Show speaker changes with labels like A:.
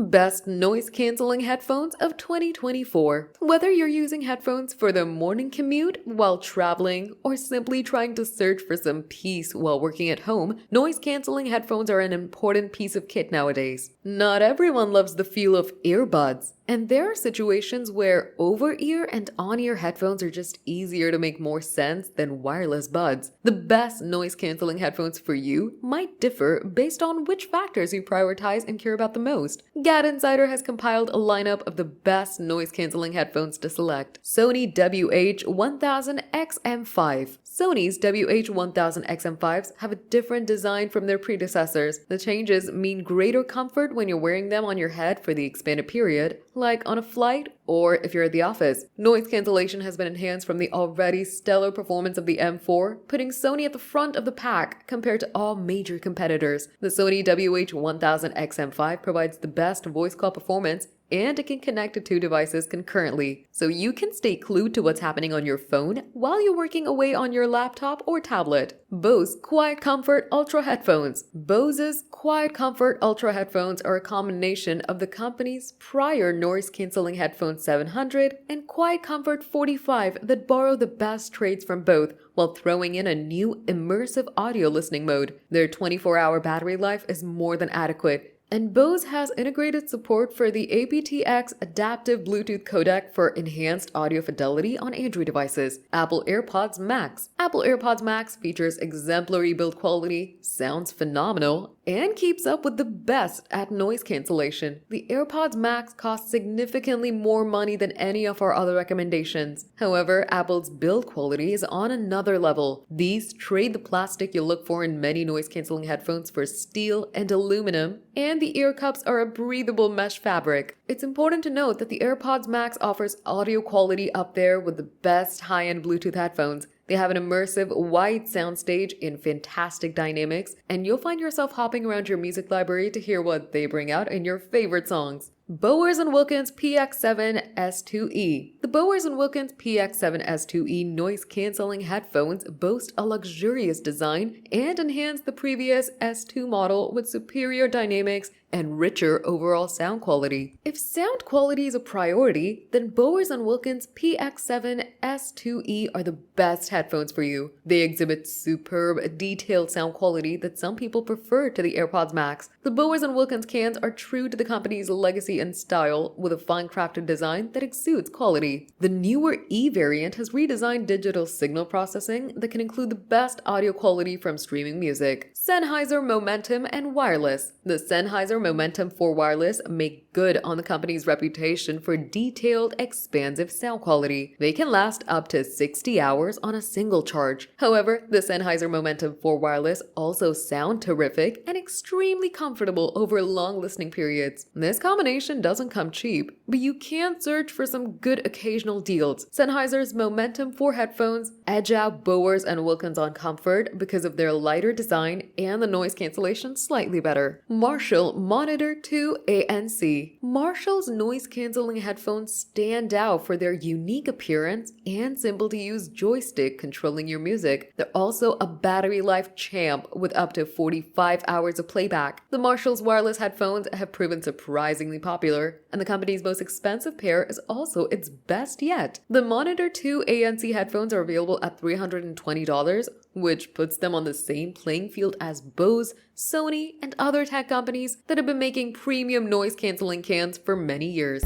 A: Best noise-canceling headphones of 2024. Whether you're using headphones for the morning commute, while traveling, or simply trying to search for some peace while working at home, noise-canceling headphones are an important piece of kit nowadays. Not everyone loves the feel of earbuds, and there are situations where over-ear and on-ear headphones are just easier to make more sense than wireless buds. The best noise-canceling headphones for you might differ based on which factors you prioritize and care about the most. GadInsider has compiled a lineup of the best noise-canceling headphones to select. Sony WH-1000XM5. Sony's WH-1000XM5s have a different design from their predecessors. The changes mean greater comfort when you're wearing them on your head for the expanded period, like on a flight or if you're at the office. Noise cancellation has been enhanced from the already stellar performance of the M4, putting Sony at the front of the pack compared to all major competitors. The Sony WH-1000XM5 provides the best voice call performance, and it can connect to two devices concurrently, so you can stay glued to what's happening on your phone while you're working away on your laptop or tablet. Bose Quiet Comfort Ultra Headphones. Bose's Quiet Comfort Ultra Headphones are a combination of the company's prior noise-canceling headphone 700 and Quiet Comfort 45 that borrow the best traits from both, while throwing in a new immersive audio listening mode. Their 24-hour battery life is more than adequate, and Bose has integrated support for the aptX adaptive Bluetooth codec for enhanced audio fidelity on Android devices. Apple AirPods Max. Apple AirPods Max features exemplary build quality, sounds phenomenal, and keeps up with the best at noise cancellation. The AirPods Max cost significantly more money than any of our other recommendations. However, Apple's build quality is on another level. These trade the plastic you'll look for in many noise-canceling headphones for steel and aluminum, and the ear cups are a breathable mesh fabric. It's important to note that the AirPods Max offers audio quality up there with the best high-end Bluetooth headphones. They have an immersive, wide soundstage in fantastic dynamics, and you'll find yourself hopping around your music library to hear what they bring out in your favorite songs. Bowers & Wilkins PX7 S2E. The Bowers & Wilkins PX7 S2E noise-canceling headphones boast a luxurious design and enhance the previous S2 model with superior dynamics and richer overall sound quality. If sound quality is a priority, then Bowers & Wilkins PX7 S2E are the best headphones for you. They exhibit superb, detailed sound quality that some people prefer to the AirPods Max. The Bowers & Wilkins cans are true to the company's legacy and style, with a fine-crafted design that exudes quality. The newer E variant has redesigned digital signal processing that can include the best audio quality from streaming music. Sennheiser Momentum and Wireless. The Sennheiser Momentum 4 Wireless make good on the company's reputation for detailed, expansive sound quality. They can last up to 60 hours on a single charge. However, the Sennheiser Momentum 4 Wireless also sound terrific and extremely comfortable over long listening periods. This combination doesn't come cheap, but you can search for some good occasional deals. Sennheiser's Momentum 4 headphones edge out Bowers & Wilkins on comfort because of their lighter design and the noise cancellation slightly better. Marshall Monitor 2 ANC. Marshall's noise-canceling headphones stand out for their unique appearance and simple-to-use joystick controlling your music. They're also a battery life champ with up to 45 hours of playback. The Marshall's wireless headphones have proven surprisingly popular, and the company's most expensive pair is also its best yet. The Monitor 2 ANC headphones are available at $320, which puts them on the same playing field as Bose, Sony, and other tech companies that have been making premium noise-canceling cans for many years.